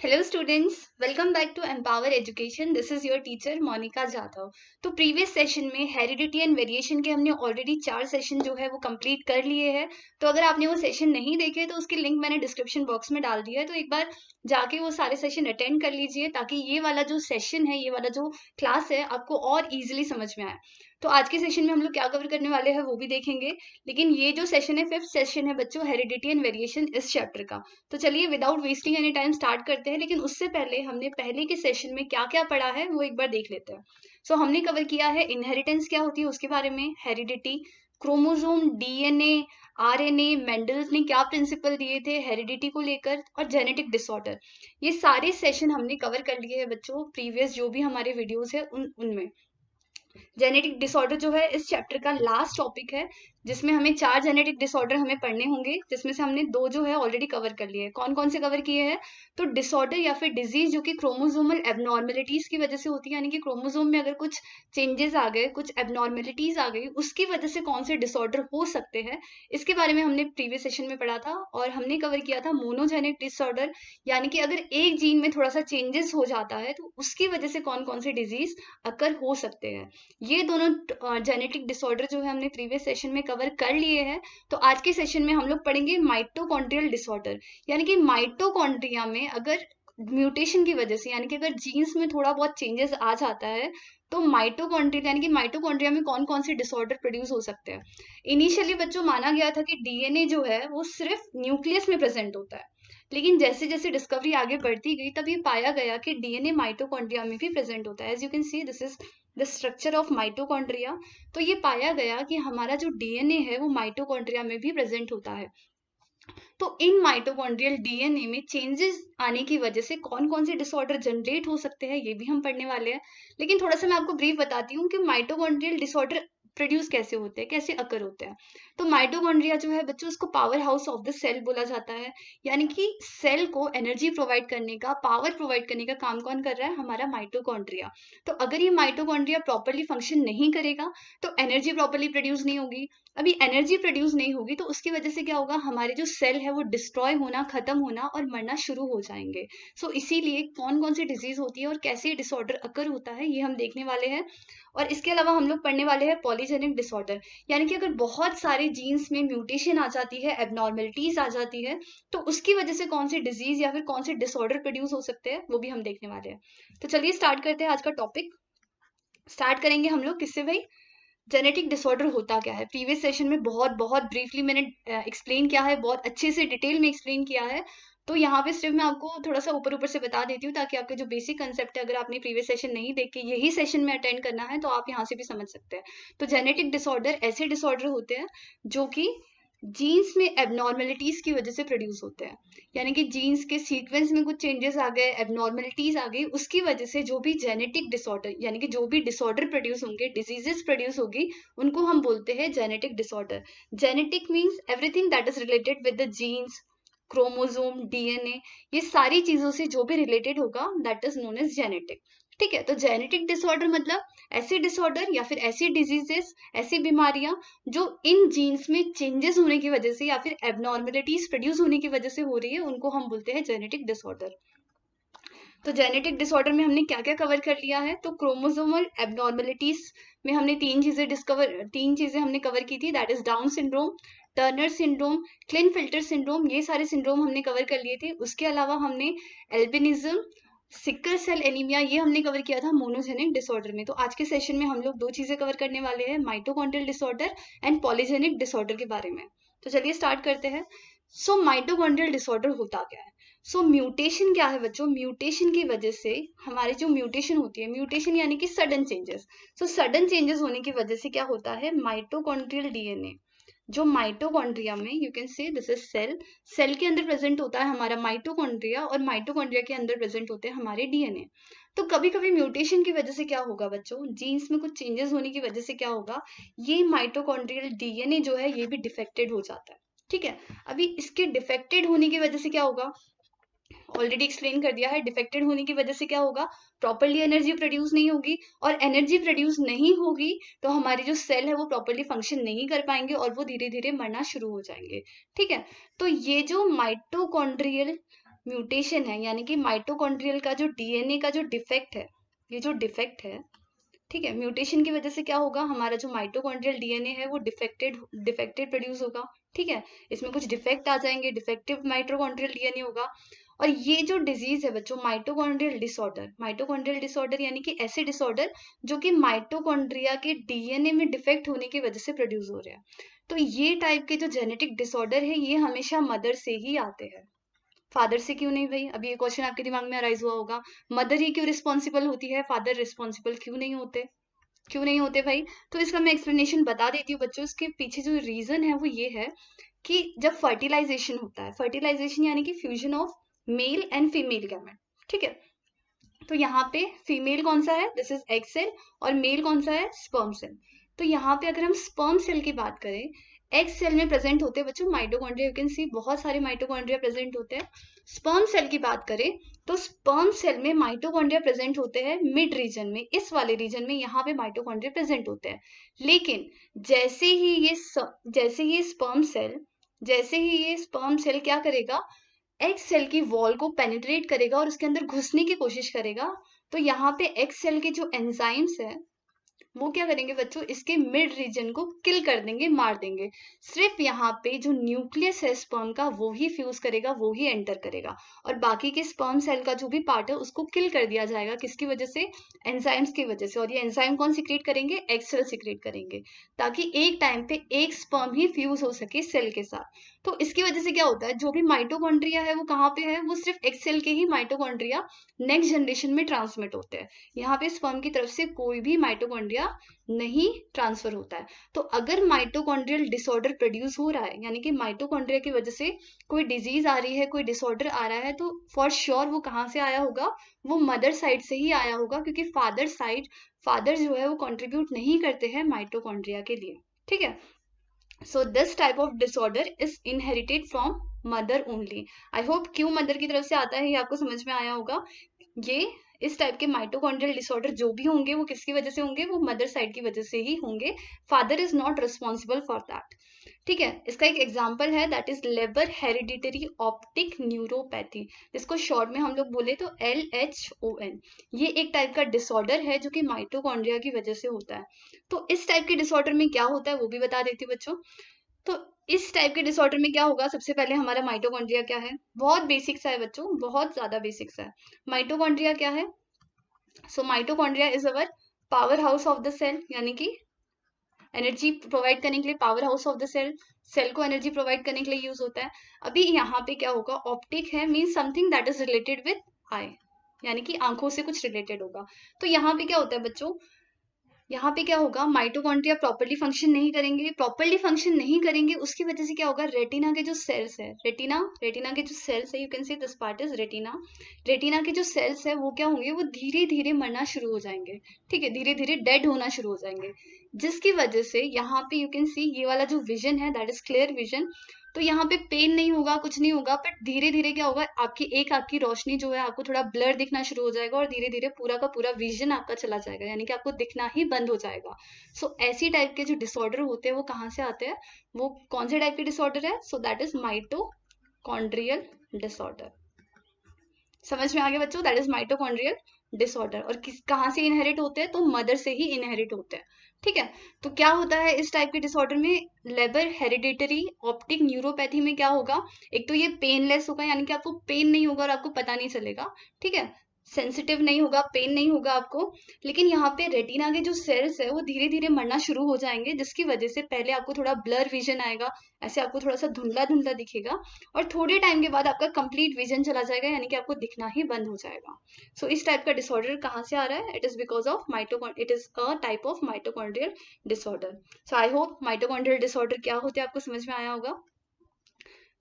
Hello students, welcome back to empower education. This is your teacher Monika Jadhav. तो previous session में heredity and variation के हमने already 4 session जो है वो कंप्लीट कर लिए हैं। तो अगर आपने वो सेशन नहीं देखे तो उसकी लिंक मैंने डिस्क्रिप्शन बॉक्स में डाल दिया है, तो एक बार जाके वो सारे सेशन अटेंड कर लीजिए ताकि ये वाला जो सेशन है, ये वाला जो क्लास है, आपको और इजिली समझ में आए। तो आज के सेशन में हम लोग क्या कवर करने वाले हैं वो भी देखेंगे। लेकिन ये जो सेशन है, 5th सेशन है बच्चों, हेरिडिटी एंड वेरिएशन इस चैप्टर का। तो चलिए without wasting any time start करते हैं। लेकिन उससे पहले हमने पहले के सेशन में क्या क्या पढ़ा है वो एक बार देख लेते हैं। सो हमने कवर किया है इनहेरिटेंस क्या होती है उसके बारे में, heredity, chromosome, DNA, RNA, Mendel's ने क्या प्रिंसिपल दिए थे हेरिडिटी को लेकर, और जेनेटिक डिसऑर्डर। ये सारे सेशन हमने कवर कर लिए हैं बच्चों, प्रीवियस जो भी हमारे वीडियोस है उनमें। जेनेटिक डिसऑर्डर जो है इस चैप्टर का लास्ट टॉपिक है, जिसमें हमें 4 जेनेटिक डिसऑर्डर हमें पढ़ने होंगे, जिसमें से हमने 2 जो है ऑलरेडी कवर कर लिए हैं। कौन कौन से कवर किए हैं? तो डिसऑर्डर या फिर डिजीज जो कि क्रोमोसोमल एबनॉर्मेलिटीज की वजह से होती है, यानी कि क्रोमोसोम में अगर कुछ चेंजेस आ गए, कुछ एबनॉर्मेलिटीज आ गई, उसकी वजह से कौन से डिसऑर्डर हो सकते हैं, इसके बारे में हमने प्रीवियस सेशन में पढ़ा था। और हमने कवर किया था मोनोजेनिक डिसऑर्डर, यानी कि अगर एक जीन में थोड़ा सा चेंजेस हो जाता है तो उसकी वजह से कौन कौन से डिजीज अकर हो सकते हैं। ये दोनों जेनेटिक डिसऑर्डर जो है हमने प्रीवियस सेशन में कवर कर लिए हैं। तो आज के सेशन में हम लोग पढ़ेंगे माइटोकॉन्ड्रियल डिसऑर्डर, यानी कि माइटोकॉन्ड्रिया में अगर म्यूटेशन की वजह से, यानी कि अगर जीन्स में थोड़ा बहुत चेंजेस आ जाता है, तो माइटोकॉन्ड्रिया यानी कि माइटोकॉन्ड्रिया में कौन कौन से डिसऑर्डर प्रोड्यूस हो सकते हैं। इनिशियली बच्चों माना गया था कि डीएनए जो है वो सिर्फ न्यूक्लियस में प्रेजेंट होता है, लेकिन जैसे जैसे डिस्कवरी आगे बढ़ती गई तब ये पाया गया कि डीएनए माइटोकॉन्ड्रिया में भी प्रेजेंट होता है। As you can see this is the structure of mitochondria. तो ये पाया गया कि हमारा जो डीएनए है वो माइटोकॉन्ड्रिया में भी प्रेजेंट होता है। तो इन माइटोकॉन्ड्रियल डीएनए में चेंजेस आने की वजह से कौन कौन से डिसऑर्डर जनरेट हो सकते हैं ये भी हम पढ़ने वाले हैं। लेकिन थोड़ा सा मैं आपको ब्रीफ बताती हूँ कि माइटोकॉन्ड्रियल डिसऑर्डर प्रोड्यूस कैसे होते हैं, कैसे अकर होते हैं। तो माइटोकॉन्ड्रिया जो है बच्चों, उसको power house of the cell बोला जाता है, यानी कि सेल को एनर्जी प्रोवाइड करने का, पावर प्रोवाइड करने का काम कौन कर रहा है? हमारा माइटोकॉन्ड्रिया। तो अगर ये माइटोकॉन्ड्रिया प्रॉपरली फंक्शन नहीं करेगा तो एनर्जी प्रॉपरली प्रोड्यूस नहीं होगी। अभी एनर्जी प्रोड्यूस नहीं होगी तो उसकी वजह से क्या होगा? हमारे जो सेल है वो डिस्ट्रॉय होना, खत्म होना और मरना शुरू हो जाएंगे। सो इसीलिए कौन कौन सी डिजीज होती है और कैसे डिसऑर्डर अकर होता है ये हम देखने वाले हैं। और इसके अलावा हम लोग पढ़ने वाले हैं पॉलीजेनिक डिसऑर्डर, यानी कि अगर बहुत सारे जीन्स में म्यूटेशन आ जाती है, एबनॉर्मेलिटीज आ जाती है, तो उसकी वजह से कौन सी डिजीज या फिर कौन से डिसऑर्डर प्रोड्यूस हो सकते हैं वो भी हम देखने वाले हैं। तो चलिए स्टार्ट करते हैं आज का टॉपिक। स्टार्ट करेंगे हम लोग किससे भाई? जेनेटिक डिसऑर्डर होता क्या है। प्रीवियस सेशन में बहुत बहुत ब्रीफली मैंने एक्सप्लेन किया है, बहुत अच्छे से डिटेल में एक्सप्लेन किया है। तो यहाँ पे सिर्फ मैं आपको थोड़ा सा ऊपर ऊपर से बता देती हूँ ताकि आपके जो बेसिक कंसेप्ट है, अगर आपने प्रीवियस सेशन नहीं देख के यही सेशन में अटेंड करना है तो आप यहाँ से भी समझ सकते हैं। तो जेनेटिक डिसऑर्डर ऐसे डिसऑर्डर होते हैं जो कि जीन्स में एबनॉर्मेलिटीज की वजह से प्रोड्यूस होते हैं, यानी कि जीन्स के सीक्वेंस में कुछ चेंजेस आ गए, एबनॉर्मेलिटीज आ गई, उसकी वजह से जो भी जेनेटिक डिसऑर्डर, यानी कि जो भी डिसऑर्डर प्रोड्यूस होंगे, डिजीजेस प्रोड्यूस होगी, उनको हम बोलते हैं genetic disorder. Genetic means everything that is related with the genes, chromosome, DNA, ये सारी चीजों से जो भी रिलेटेड होगा that is known as genetic. ठीक है, तो जेनेटिक डिसऑर्डर मतलब ऐसे डिसऑर्डर या फिर ऐसी डिजीजेस, ऐसी बीमारियां जो इन जीन्स में चेंजेस होने की वजह से या फिर एबनॉर्मेलिटीज प्रोड्यूस होने की वजह से हो रही है, उनको हम बोलते हैं जेनेटिक डिसऑर्डर। तो जेनेटिक डिसऑर्डर में हमने क्या क्या कवर कर लिया है? तो क्रोमोसोमल एबनॉर्मेलिटीज में हमने तीन चीजें हमने कवर की थी, that is Down syndrome, Turner syndrome, Klinefelter syndrome, ये सारे सिंड्रोम हमने कवर कर लिए थे। उसके अलावा हमने एल्बिनिज्म, सिकल सेल एनीमिया, ये हमने कवर किया था मोनोजेनिक डिसऑर्डर में। तो आज के सेशन में हम लोग 2 चीजें कवर करने वाले हैं, mitochondrial disorder and polygenic disorder के बारे में। तो चलिए स्टार्ट करते हैं। सो माइटोकॉन्ड्रियल डिसऑर्डर होता क्या है? सो म्यूटेशन क्या है बच्चों? म्यूटेशन की वजह से हमारी जो म्यूटेशन होती है, म्यूटेशन यानी कि sudden changes. So sudden changes होने की वजह से क्या होता है? माइटोकॉन्ड्रियल डीएनए, जो माइटोकॉन्ड्रिया में, you can say this is cell, cell के अंदर प्रेजेंट होता है हमारा माइटोकॉन्ड्रिया, और माइटोकॉन्ड्रिया के अंदर प्रेजेंट होते हैं हमारे डीएनए। तो कभी कभी म्यूटेशन की वजह से क्या होगा बच्चों? जीन्स में कुछ चेंजेस होने की वजह से क्या होगा? ये माइटोकॉन्ड्रियल डीएनए जो है ये भी डिफेक्टेड हो जाता है। ठीक है, अभी इसके डिफेक्टेड होने की वजह से क्या होगा? ऑलरेडी एक्सप्लेन कर दिया है। डिफेक्टेड होने की वजह से क्या होगा? प्रॉपरली एनर्जी प्रोड्यूस नहीं होगी, और एनर्जी प्रोड्यूस नहीं होगी तो हमारी जो सेल है वो प्रॉपरली फंक्शन नहीं कर पाएंगे और वो धीरे धीरे मरना शुरू हो जाएंगे। ठीक है, तो ये जो माइटोकॉन्ड्रियल म्यूटेशन है, यानी कि माइटोकॉन्ड्रियल का जो डीएनए का जो डिफेक्ट है, ये जो डिफेक्ट है, ठीक है, म्यूटेशन की वजह से क्या होगा, हमारा जो माइटोकॉन्ड्रियल डीएनए है वो डिफेक्टेड प्रोड्यूस होगा। ठीक है, इसमें कुछ डिफेक्ट आ जाएंगे, डिफेक्टिव माइटोकॉन्ड्रियल डीएनए होगा। और ये जो डिजीज है बच्चों, माइटोकॉन्ड्रियल डिसऑर्डर यानी कि ऐसे डिसऑर्डर जो कि माइटोकॉन्ड्रिया के डीएनए में डिफेक्ट होने की वजह से प्रोड्यूस हो रहे हैं। तो ये टाइप के जो जेनेटिक डिसऑर्डर है ये हमेशा मदर से ही आते हैं, फादर से क्यों नहीं भाई? अभी ये क्वेश्चन आपके दिमाग में अराइज हुआ होगा, मदर ही क्यों रिस्पॉन्सिबल होती है, फादर रिस्पॉन्सिबल क्यों नहीं होते? क्यों नहीं होते भाई? तो इसका मैं एक्सप्लेनेशन बता देती हूँ बच्चों। इसके पीछे जो रीजन है वो ये है कि जब फर्टिलाइजेशन होता है, फर्टिलाइजेशन यानी कि fusion of male and female gamete, ठीक है, तो यहाँ पे फीमेल कौन सा है, दिस इज एग सेल, और मेल कौन सा है, स्पर्म सेल। तो यहाँ पे अगर हम स्पर्म सेल की बात करें, एग सेल में प्रेजेंट होते हैं बच्चों माइटोकॉन्ड्रिया, यू कैन सी बहुत सारे माइटोकॉन्ड्रिया प्रेजेंट होते हैं। स्पर्म सेल की बात करें तो स्पर्म सेल में माइटोकॉन्ड्रिया प्रेजेंट होते हैं मिड रीजन में, इस वाले रीजन में यहाँ पे माइटोकॉन्ड्रिया प्रेजेंट होते हैं। लेकिन जैसे ही ये स्पर्म सेल क्या करेगा, एक्स सेल की वॉल को पेनिट्रेट करेगा और उसके अंदर घुसने की कोशिश करेगा, तो यहाँ पे एक्स सेल के जो एंजाइम्स है वो क्या करेंगे बच्चों, इसके मिड रीजन को किल कर देंगे, मार देंगे। सिर्फ यहाँ पे जो न्यूक्लियस है स्पर्म का वो ही फ्यूज करेगा, वो ही एंटर करेगा, और बाकी के स्पर्म सेल का जो भी पार्ट है उसको किल कर दिया जाएगा। किसकी वजह से? एंजाइम्स की वजह से। और ये एंजाइम कौन सिक्रेट करेंगे? एक्स सेल सिक्रेट करेंगे, ताकि एक टाइम पे एक स्पर्म ही फ्यूज हो सके सेल के साथ। तो इसकी वजह से क्या होता है, जो भी माइटोकॉन्ड्रिया है वो कहाँ पे है, वो सिर्फ एक्स सेल के ही माइटोकॉन्ड्रिया नेक्स्ट जनरेशन में ट्रांसमिट होते हैं। यहाँ पे स्पर्म की तरफ से कोई भी माइटोकॉन्ड्रिया नहीं ट्रांसफर होता है। तो अगर माइटोकॉन्ड्रियल डिसऑर्डर प्रोड्यूस हो रहा है, यानी कि माइटोकॉन्ड्रिया की वजह से कोई डिजीज आ रही है, कोई डिसऑर्डर आ रहा है, तो फॉर श्योर वो कहाँ से आया होगा, वो मदर साइड से ही आया होगा, क्योंकि फादर जो है वो कंट्रीब्यूट नहीं करते हैं माइटोकॉन्ड्रिया के लिए। ठीक है, so this type of disorder is inherited from mother only. I hope क्यों मदर की तरफ से आता है ये आपको समझ में आया होगा। ये इस टाइप के माइटोकॉन्ड्रियल डिसऑर्डर जो भी होंगे वो किसकी वजह से होंगे, वो मदर साइड की वजह से ही होंगे। Father is not responsible for that. ठीक है, इसका एक एग्जांपल है, that is labour hereditary optic neuropathy, जिसको शॉर्ट में हम लोग बोले तो LHON। ये एक टाइप का डिसऑर्डर है जो कि माइटोकॉन्ड्रिया की वजह से होता है। तो इस टाइप के डिसऑर्डर में क्या होता है वो भी बता देती हूँ बच्चों। तो इस टाइप के डिसऑर्डर में क्या होगा, सबसे पहले हमारा माइटोकॉन्ड्रिया क्या है, बहुत बेसिक सा है बच्चों, बहुत ज्यादा बेसिक सा है। माइटोकॉन्ड्रिया क्या है? So mitochondria is our power house of the cell, यानी कि एनर्जी प्रोवाइड करने के लिए power house of the cell, cell को एनर्जी प्रोवाइड करने के लिए यूज होता है। अभी यहाँ पे क्या होगा, ऑप्टिक है, mean something that is related with I, यानी कि आंखों से कुछ रिलेटेड होगा। तो यहाँ पे क्या होता है बच्चों, यहाँ पे क्या होगा, माइटोकॉन्ड्रिया प्रॉपर्ली फंक्शन नहीं करेंगे, उसकी वजह से क्या होगा, रेटिना के जो सेल्स है, रेटिना के जो सेल्स है, you can see this part is retina के जो सेल्स है वो क्या होंगे, वो धीरे धीरे मरना शुरू हो जाएंगे। ठीक है, धीरे धीरे डेड होना शुरू हो जाएंगे, जिसकी वजह से यहाँ पे यू कैन सी ये वाला जो विजन है दैट इज क्लियर विजन। तो यहाँ पे पेन नहीं होगा, कुछ नहीं होगा, बट धीरे धीरे क्या होगा, आपकी एक आंख की रोशनी जो है आपको थोड़ा ब्लर दिखना शुरू हो जाएगा, और धीरे धीरे पूरा का पूरा विजन आपका चला जाएगा, यानी कि आपको दिखना ही बंद हो जाएगा। सो ऐसी टाइप के जो डिसऑर्डर होते हैं वो कहाँ से आते हैं, वो कौन से टाइप के डिसऑर्डर है, so that is mitochondrial disorder. समझ में आ गया बच्चों, दैट इज माइटोकॉन्ड्रियल डिसऑर्डर। और कहाँ से इनहेरिट होते हैं, तो मदर से ही इनहेरिट होते हैं। ठीक है, तो क्या होता है इस टाइप के डिसऑर्डर में, लेबर हेरिडिटरी ऑप्टिक न्यूरोपैथी में क्या होगा, एक तो ये पेनलेस होगा, यानी कि आपको पेन नहीं होगा और आपको पता नहीं चलेगा। ठीक है, सेंसिटिव नहीं होगा, पेन नहीं होगा आपको। लेकिन यहाँ पे रेटिना के जो सेल्स है वो धीरे धीरे मरना शुरू हो जाएंगे, जिसकी वजह से पहले आपको थोड़ा ब्लर विजन आएगा, ऐसे आपको थोड़ा सा धुंधला धुंधला दिखेगा, और थोड़े टाइम के बाद आपका कंप्लीट विजन चला जाएगा, यानी कि आपको दिखना ही बंद हो जाएगा। सो इस टाइप का डिसऑर्डर कहाँ से आ रहा है, it is because of it is a type of mitochondrial disorder. So I hope mitochondrial disorder क्या होते हैं आपको समझ में आया होगा।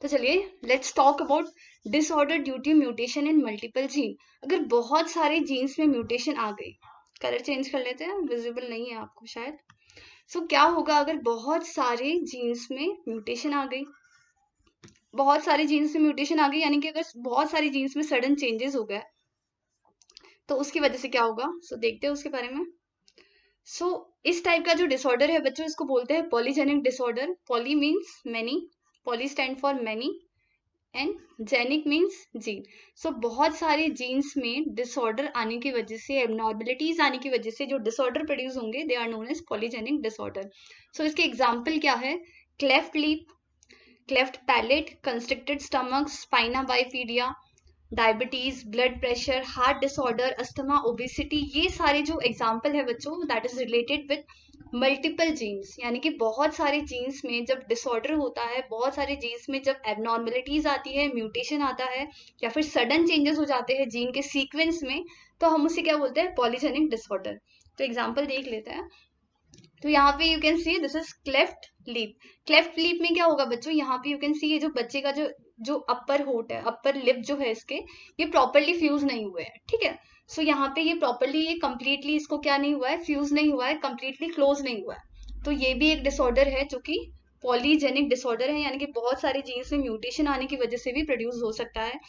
तो चलिए let's talk about disorder due to mutation in multiple gene. अगर बहुत सारे जीन्स में म्यूटेशन आ गई, कलर चेंज कर लेते हैं, विजिबल नहीं है आपको शायद। सो क्या होगा अगर बहुत सारे जीन्स में म्यूटेशन आ गई, बहुत सारे जीन्स में म्यूटेशन आ गई, यानी कि अगर बहुत सारे जीन्स में सडन चेंजेस हो गए तो उसकी वजह से क्या होगा, सो देखते हैं उसके बारे में। सो इस टाइप का जो डिसऑर्डर है बच्चों, इसको बोलते हैं polygenic disorder. Poly means many, poly stand for many, and genic means gene. So बहुत सारे जीन्स में डिसऑर्डर आने की वजह से, एबनॉर्मलिटीज आने की वजह से जो डिसऑर्डर प्रोड्यूस होंगे, they are known as polygenic disorder. So इसके एग्जाम्पल क्या है? Cleft lip, cleft palate, constricted stomach, spina bifida, diabetes, blood pressure, heart disorder, asthma, obesity, ये सारे जो एग्जाम्पल है बच्चों, that is related with multiple genes. यानी कि बहुत सारे जीन्स में जब डिसऑर्डर होता है, बहुत सारे जीन्स में जब एबनॉर्मलिटीज आती है, म्यूटेशन आता है, या फिर सडन चेंजेस हो जाते हैं जीन के सीक्वेंस में, तो हम उसे क्या बोलते हैं? Polygenic disorder. तो एग्जाम्पल देख लेते हैं। तो यहाँ पे you can see this is cleft lip. Cleft lip में क्या होगा बच्चों? यहाँ पे यू कैन सी ये जो बच्चे का जो जो अपर होट है, अपर लिप जो है इसके, ये प्रॉपरली फ्यूज नहीं हुए हैं, ठीक है। सो यहाँ पे ये प्रॉपरली, ये कंप्लीटली इसको क्या नहीं हुआ है? फ्यूज नहीं हुआ है, कंप्लीटली क्लोज नहीं हुआ है। तो ये भी एक डिसऑर्डर है जो कि पॉलीजेनिक डिसऑर्डर है, यानी कि बहुत सारे जीन्स में म्यूटेशन आने की वजह से भी प्रोड्यूस हो सकता है।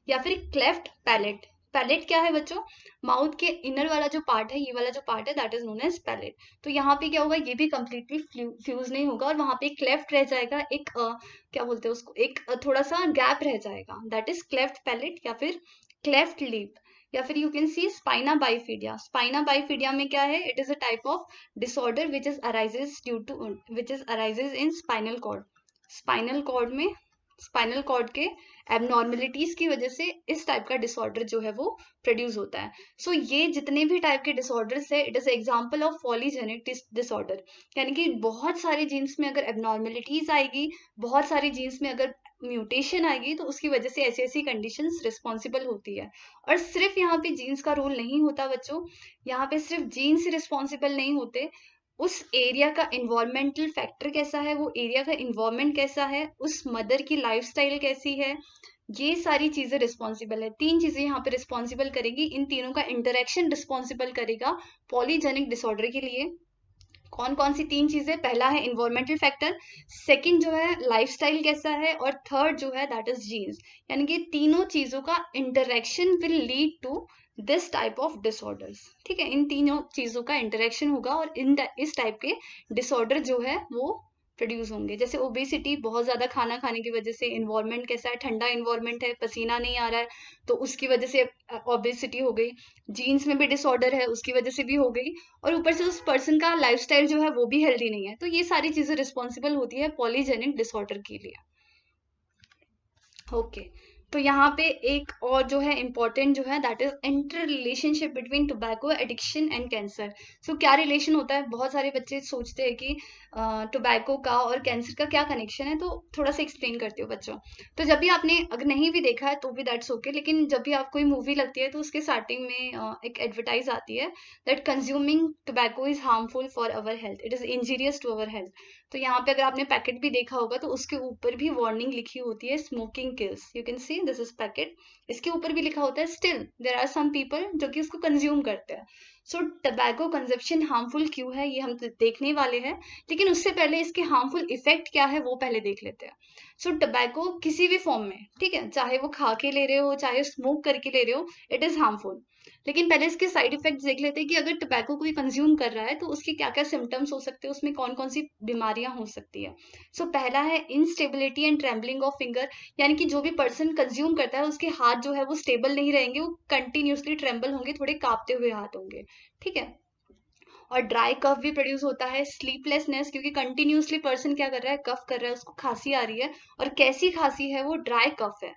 या फिर क्लेफ्ट पैलेट। पैलेट क्या है बच्चों? माउथ के इनर वाला जो पार्ट है, ये वाला जो पार्ट है, that is known as palate. तो यहाँ पे क्या होगा? ये भी कंप्लीटली फ्यूज नहीं होगा और वहां पे एक क्लेफ्ट रह जाएगा, एक क्या बोलते हैं उसको, एक थोड़ा सा गैप रह जाएगा, दैट इज क्लेफ्ट पैलेट या फिर क्लेफ्ट लिप। या फिर you can see spina bifida. Spina bifida में क्या है? It is a type of disorder which is arises due to, which is arises in spinal cord. Spinal cord में, spinal cord के abnormalities की वजह से इस टाइप का डिसऑर्डर जो है वो प्रोड्यूस होता है। सो ये जितने भी टाइप के डिसऑर्डर्स है, it is example of polygenic disorder. यानी कि बहुत सारे जीन्स में अगर एबनॉर्मलिटीज आएगी, बहुत सारे जीन्स में अगर म्यूटेशन आएगी, तो उसकी वजह से ऐसी ऐसी कंडीशंस रिस्पॉन्सिबल होती है। और सिर्फ यहाँ पे जीन्स का रोल नहीं होता बच्चों, यहाँ पे सिर्फ जीन्स ही रिस्पॉन्सिबल नहीं होते, उस एरिया का इन्वायरमेंटल फैक्टर कैसा है, वो एरिया का इन्वायरमेंट कैसा है, उस मदर की लाइफस्टाइल कैसी है, ये सारी चीजें रिस्पॉन्सिबल है। तीन चीजें यहाँ पे रिस्पॉन्सिबल करेगी, इन तीनों का इंटरेक्शन रिस्पॉन्सिबल करेगा पॉलीजेनिक डिसऑर्डर के लिए। कौन कौन सी तीन चीजें? पहला है इन्वायरमेंटल फैक्टर, सेकंड जो है लाइफस्टाइल कैसा है, और थर्ड जो है दैट इज जीन्स। यानी कि तीनों चीजों का interaction will lead to this type of disorders, ठीक है। इन तीनों चीजों का इंटरेक्शन होगा और इस टाइप के डिसऑर्डर जो है वो प्रोड्यूस होंगे। जैसे ओबेसिटी, बहुत ज्यादा खाना खाने की वजह से, इन्वायरमेंट कैसा है, ठंडा इन्वायरमेंट है, पसीना नहीं आ रहा है, तो उसकी वजह से ओबेसिटी हो गई। जीन्स में भी डिसऑर्डर है, उसकी वजह से भी हो गई। और ऊपर से उस पर्सन का लाइफस्टाइल जो है वो भी हेल्दी नहीं है। तो ये सारी चीजें रिस्पॉन्सिबल होती है पॉलीजेनिक डिसऑर्डर के लिए। ओके, तो यहाँ पे एक और जो है इम्पोर्टेंट जो है, that is inter relationship between tobacco addiction and cancer. So क्या रिलेशन होता है? बहुत सारे बच्चे सोचते हैं कि टोबैको का और कैंसर का क्या कनेक्शन है, तो थोड़ा सा एक्सप्लेन करती हूँ बच्चों। तो जब भी आपने, अगर नहीं भी देखा है तो भी दैट्स ओके, लेकिन जब भी आप कोई मूवी लगती है तो उसके स्टार्टिंग में एक एडवर्टाइज आती है that consuming tobacco is harmful for our health, it is injurious to our health. तो यहाँ पे अगर आपने पैकेट भी देखा होगा तो उसके ऊपर भी वार्निंग लिखी होती है, smoking kills. You can see this is packet, इसके ऊपर भी लिखा होता है। Still there are some people जो कि उसको कंज्यूम करते हैं। सो टबैको कंजप्शन हार्मफुल क्यों है, ये हम देखने वाले हैं, लेकिन उससे पहले इसके हार्मफुल इफेक्ट क्या है वो पहले देख लेते हैं। सो टबैको किसी भी फॉर्म में, ठीक है, चाहे वो खा के ले रहे हो, चाहे स्मोक करके ले रहे हो, इट इज हार्मफुल। लेकिन पहले इसके साइड इफेक्ट्स देख लेते हैं कि अगर टोबैको कोई कंज्यूम कर रहा है तो उसके क्या क्या सिम्टम्स हो सकते हैं, उसमें कौन कौन सी बीमारियां हो सकती है। सो पहला है instability and trembling of finger. यानी कि जो भी पर्सन कंज्यूम करता है उसके हाथ जो है वो स्टेबल नहीं रहेंगे, वो कंटिन्यूसली ट्रेम्बल होंगे, थोड़े कांपते हुए हाथ होंगे, ठीक है। और ड्राई कफ भी प्रोड्यूस होता है, स्लीपलेसनेस, क्योंकि कंटिन्यूसली पर्सन क्या कर रहा है, कफ कर रहा है, उसको खांसी आ रही है, और कैसी खांसी है, वो ड्राई कफ है।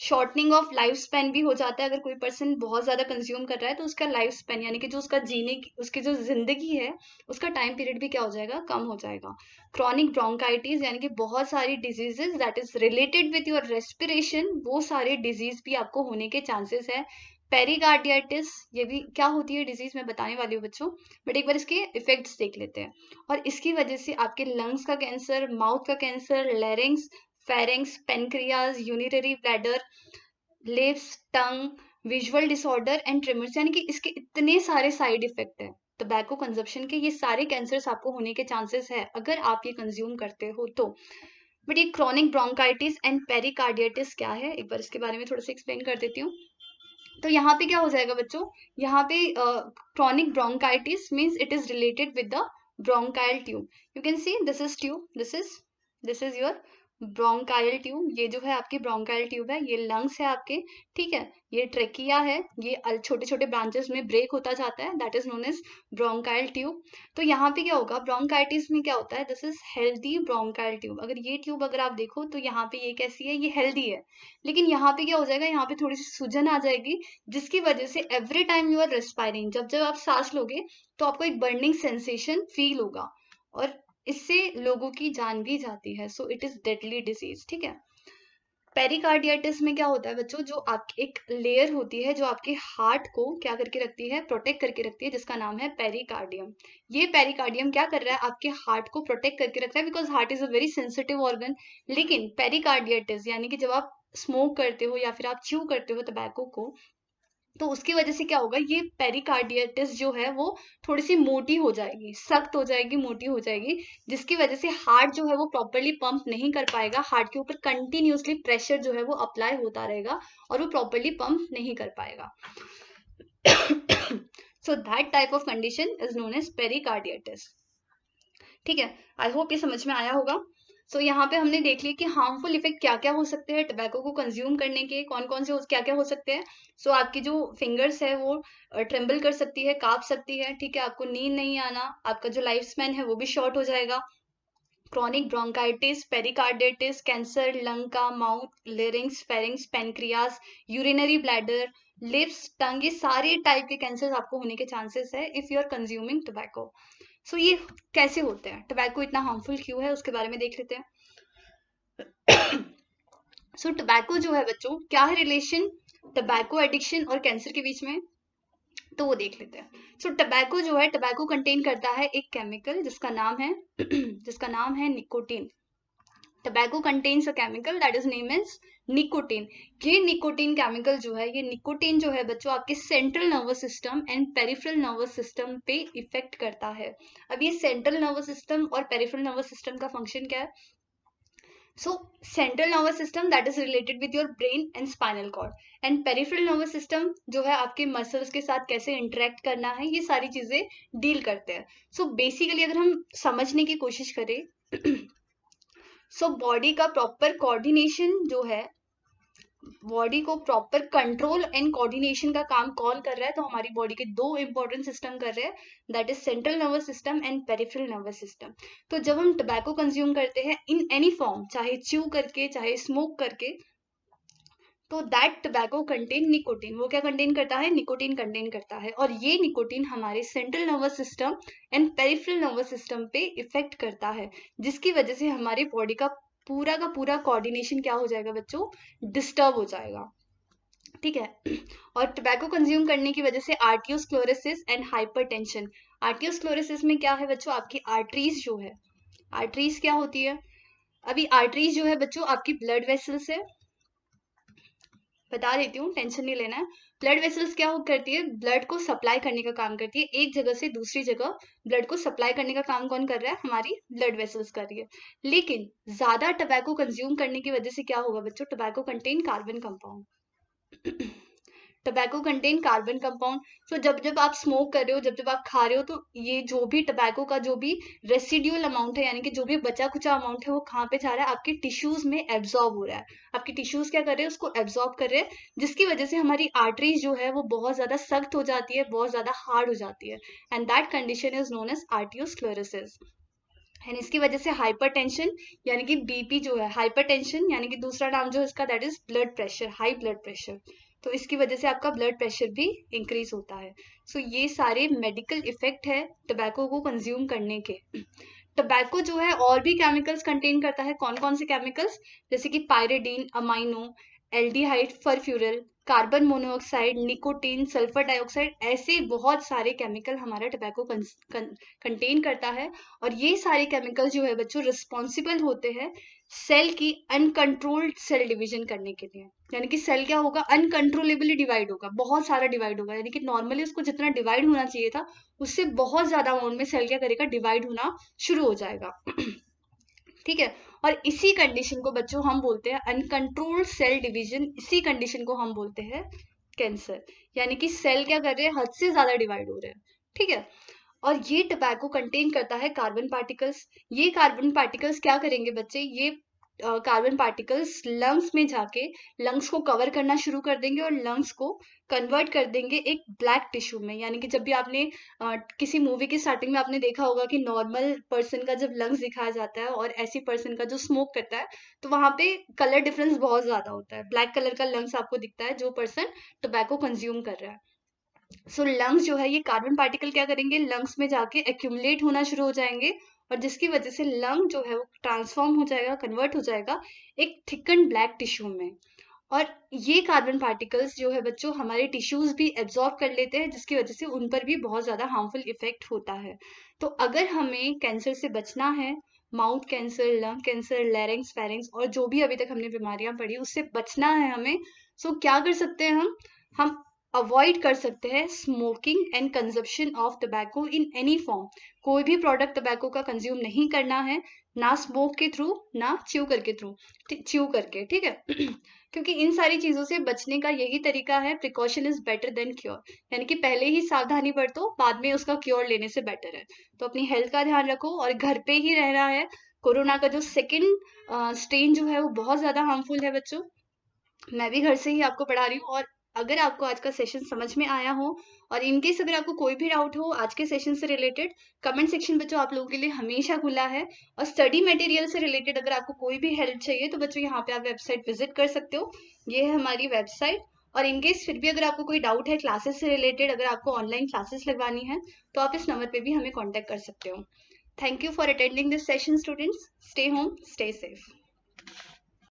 शॉर्टनिंग ऑफ लाइफ स्पेन भी हो जाता है, अगर कोई पर्सन बहुत ज्यादा कंज्यूम कर रहा है तो उसका लाइफ स्पेन, यानी कि जो उसका जीने की, उसकी जो जिंदगी है, उसका टाइम पीरियड भी क्या हो जाएगा, कम हो जाएगा। क्रॉनिक ब्रोंकाइटिस, यानी कि बहुत सारी diseases that is related with your respiration, वो सारे डिजीज भी आपको होने के चांसेस है। पेरिकार्डियाटिस, ये भी क्या होती है डिजीज, मैं बताने वाली हूँ बच्चों, बट एक बार इसके इफेक्ट्स देख लेते हैं। और इसकी वजह से आपके लंग्स का कैंसर, माउथ का cancer, लैरिंग्स, pharynx, pancreas, urinary bladder, lips, tongue, visual disorder and trimmers, यानी कि इसके इतने सारे साइड इफेक्ट है टोबैको कंजप्शन के। ये सारे कैंसर्स आपको होने के चांसेस है अगर आप ये कंज्यूम करते हो तो। बट ये क्रॉनिक ब्रोंकाइटिस एंड पेरिकार्डियाटिस क्या है, एक बार इसके बारे में थोड़ा सा एक्सप्लेन कर देती हूँ। तो यहाँ पे क्या हो जाएगा बच्चों, यहाँ पे chronic bronchitis means it is related with the bronchial tube. You can see this is tube, this is your bronchial tube, ये जो है आपकी ब्रोंकाइल ट्यूब है, ये लंग्स है आपके, ठीक है। ये ट्रेकिया है, ये छोटे छोटे ब्रांचेस में ब्रेक होता जाता है, that is known as bronchial tube. तो यहाँ पे क्या होगा, ब्रोंकाइटिस में क्या होता है, this is healthy bronchial tube. अगर ये ट्यूब अगर आप देखो तो यहाँ पे ये कैसी है, ये हेल्दी है। लेकिन यहाँ पे क्या हो जाएगा, यहाँ पे थोड़ी सी सूजन आ जाएगी, जिसकी वजह से every time you are respiring, जब जब आप सांस लोगे तो आपको एक बर्निंग सेंसेशन फील होगा, और इससे लोगों की जान भी जाती है। So it is deadly disease, ठीक है। पेरिकार्डियाटिस में क्या होता है बच्चों, जो आप एक लेयर होती है जो आपके हार्ट को क्या करके रखती है, प्रोटेक्ट करके रखती है, जिसका नाम है पेरिकार्डियम। ये पेरिकार्डियम क्या कर रहा है, आपके हार्ट को प्रोटेक्ट करके रखता है, because heart is a very sensitive organ. लेकिन पेरिकार्डियाटिस यानी कि जब आप स्मोक करते हो या फिर आप च्यू करते हो टबैको को, तो उसकी वजह से क्या होगा, ये पेरिकार्डियटिस जो है वो थोड़ी सी मोटी हो जाएगी, सख्त हो जाएगी, मोटी हो जाएगी, जिसकी वजह से हार्ट जो है वो प्रॉपरली पंप नहीं कर पाएगा, हार्ट के ऊपर कंटिन्यूसली प्रेशर जो है वो अप्लाई होता रहेगा और वो प्रॉपरली पंप नहीं कर पाएगा। So that type of condition is known as pericarditis, ठीक है। आई होप ये समझ में आया होगा। सो यहाँ पे हमने देख लिया कि हार्मफुल इफेक्ट क्या क्या हो सकते हैं टबैको को कंज्यूम करने के, कौन कौन से क्या क्या हो सकते हैं। सो आपकी जो फिंगर्स है वो ट्रेम्बल कर सकती है, कांप सकती है, ठीक है। आपको नींद नहीं आना, आपका जो लाइफ स्पैन है वो भी शॉर्ट हो जाएगा। Chronic bronchitis, pericarditis, cancer lung का, mouth, larynx, pharynx, pancreas, urinary bladder, lips, tongue, ये सारे टाइप के कैंसर आपको होने के चांसेस है if you are consuming tobacco. So ये कैसे होते हैं, टबैको इतना हार्मफुल क्यों है, उसके बारे में देख लेते हैं। सो टबैको जो है बच्चों, क्या है रिलेशन टबैको एडिक्शन और कैंसर के बीच में, तो वो देख लेते हैं। सो टबैको जो है, टबैको कंटेन करता है एक केमिकल जिसका नाम है जिसका नाम है nicotine. Tobacco contains a chemical that is name is nicotine. ये निकोटीन केमिकल जो है, ये निकोटीन जो है बच्चों आपके central nervous system and peripheral nervous system पे इफेक्ट करता है। अब ये सेंट्रल नर्वस सिस्टम और पेरिफेरल नर्वस सिस्टम का फंक्शन क्या है, so central nervous system that is related with your brain and spinal cord, and peripheral nervous system जो है आपके मसल्स के साथ कैसे इंटरेक्ट करना है, ये सारी चीजें डील करते हैं। सो बेसिकली अगर हम समझने की कोशिश करें, सो बॉडी का प्रॉपर कोऑर्डिनेशन जो है, बॉडी को प्रॉपर कंट्रोल एंड कोऑर्डिनेशन का काम कौन कर रहा है, तो हमारी बॉडी के दो इंपॉर्टेंट सिस्टम कर रहे हैं, that is central nervous system and peripheral nervous system. तो जब हम टबैको कंज्यूम करते हैं इन एनी फॉर्म, चाहे च्यू करके चाहे स्मोक करके, तो दैट टबैको कंटेन निकोटीन। वो क्या कंटेन करता है, निकोटीन कंटेन करता है, और ये निकोटीन हमारे central nervous system and peripheral nervous system पे इफेक्ट करता है, जिसकी वजह से हमारी बॉडी का पूरा कोऑर्डिनेशन क्या हो जाएगा बच्चों, डिस्टर्ब हो जाएगा, ठीक है। और टबैको कंज्यूम करने की वजह से आर्टियोस्क्लेरोसिस एंड हाइपरटेंशन। आर्टियोस्क्लेरोसिस में क्या है बच्चों, आपकी आर्टरीज जो है, आर्टरीज क्या होती है, अभी आर्टरीज जो है बच्चों आपकी ब्लड वेसल्स है, बता देती हूँ, टेंशन नहीं लेना है। ब्लड वेसल्स क्या करती है, ब्लड को सप्लाई करने का काम करती है, एक जगह से दूसरी जगह ब्लड को सप्लाई करने का काम कौन कर रहा है, हमारी ब्लड वेसल्स कर रही है। लेकिन ज्यादा टबैको कंज्यूम करने की वजह से क्या होगा बच्चों, tobacco contain carbon compound. Tobacco contain carbon compound. So जब जब आप स्मोक कर रहे हो, जब जब आप खा रहे हो, तो ये जो भी टबैको का जो भी रेसिड्यूअल अमाउंट है, यानी कि जो भी बचा कुचा अमाउंट है, वो कहाँ पे जा रहा है, आपके टिश्यूज में एब्जॉर्ब हो रहा है। आपके टिश्यूज क्या कर रहे हैं, उसको एब्जॉर्ब कर रहे हैं, जिसकी वजह से हमारी आर्टरीज जो है वो बहुत ज्यादा सख्त हो जाती है, बहुत ज्यादा हार्ड हो जाती है, and that condition is known as arteriosclerosis. And इसकी वजह से हाइपरटेंशन यानी कि बीपी जो है, हाइपरटेंशन यानी कि दूसरा नाम जो है इसका, that is blood pressure, high blood pressure. तो इसकी वजह से आपका ब्लड प्रेशर भी इंक्रीज होता है। सो ये सारे मेडिकल इफेक्ट है टबैको को कंज्यूम करने के। टबैको जो है और भी केमिकल्स कंटेन करता है, कौन कौन से केमिकल्स, जैसे कि pyridine, amino, aldehyde, फरफ्यूरल, carbon monoxide, nicotine, sulphur dioxide, ऐसे बहुत सारे केमिकल हमारा टबैको कंटेन करता है। और ये सारे केमिकल जो है बच्चों रिस्पॉन्सिबल होते हैं सेल की अनकंट्रोल्ड सेल डिवीजन करने के लिए। यानी कि सेल क्या होगा, अनकंट्रोलेबली डिवाइड होगा, बहुत सारा डिवाइड होगा, यानी कि नॉर्मली उसको जितना डिवाइड होना चाहिए था उससे बहुत ज्यादा अमाउंट में सेल क्या करेगा, डिवाइड होना शुरू हो जाएगा। ठीक है। और इसी कंडीशन को बच्चों हम बोलते हैं अनकंट्रोल्ड सेल डिवीजन, इसी कंडीशन को हम बोलते हैं कैंसर। यानी कि सेल क्या कर रहे हैं, हद से ज्यादा डिवाइड हो रहे हैं, ठीक है। और ये टबैको कंटेन करता है कार्बन पार्टिकल्स। ये कार्बन पार्टिकल्स क्या करेंगे बच्चे, ये कार्बन पार्टिकल्स लंग्स में जाके लंग्स को कवर करना शुरू कर देंगे और लंग्स को कन्वर्ट कर देंगे एक ब्लैक टिश्यू में। यानी कि जब भी आपने किसी मूवी की स्टार्टिंग में आपने देखा होगा कि नॉर्मल पर्सन का जब लंग्स दिखाया जाता है और ऐसी पर्सन का जो स्मोक करता है, तो वहां पे कलर डिफरेंस बहुत ज्यादा होता है। ब्लैक कलर का लंग्स आपको दिखता है जो पर्सन टोबैको कंज्यूम कर रहा है। सो लंग्स जो है ये कार्बन पार्टिकल क्या करेंगे, लंग्स में जाके एक्यूमुलेट होना शुरू हो जाएंगे और जिसकी वजह से लंग जो है वो ट्रांसफॉर्म हो जाएगा, कन्वर्ट हो जाएगा एक थिकन ब्लैक टिश्यू में। और ये कार्बन पार्टिकल्स जो है बच्चों हमारे टिश्यूज भी एब्जॉर्ब कर लेते हैं, जिसकी वजह से उन पर भी बहुत ज्यादा हार्मफुल इफेक्ट होता है। तो अगर हमें कैंसर से बचना है, mouth cancer, lung cancer, larynx, pharynx और जो भी अभी तक हमने बीमारियां पढ़ी उससे बचना है हमें, सो क्या कर सकते हैं हम अवॉइड कर सकते हैं smoking and consumption of tobacco in any form. कोई भी प्रोडक्ट टबैको का कंज्यूम नहीं करना है, ना स्मोक के थ्रू, ना च्यू करके च्यू करके, ठीक है। क्योंकि इन सारी चीजों से बचने का यही तरीका है, precaution is better than cure. यानी कि पहले ही सावधानी बरतो, बाद में उसका क्योर लेने से बेटर है। तो अपनी हेल्थ का ध्यान रखो और घर पे ही रहना है। कोरोना का जो सेकेंड स्ट्रेन जो है वो बहुत ज्यादा हार्मफुल है बच्चों। मैं भी घर से ही आपको पढ़ा रही हूँ। और अगर आपको आज का सेशन समझ में आया हो और इनकेस अगर आपको कोई भी डाउट हो आज के सेशन से रिलेटेड, कमेंट सेक्शन बच्चों आप लोगों के लिए हमेशा खुला है। और स्टडी मटेरियल से रिलेटेड अगर आपको कोई भी हेल्प चाहिए तो बच्चों यहाँ पे आप वेबसाइट विजिट कर सकते हो, ये है हमारी वेबसाइट। और इनकेस फिर भी अगर आपको कोई डाउट है क्लासेस से रिलेटेड, अगर आपको ऑनलाइन क्लासेस लगवानी है तो आप इस नंबर पे भी हमें कॉन्टेक्ट कर सकते हो। Thank you for attending this session students. Stay home, stay safe.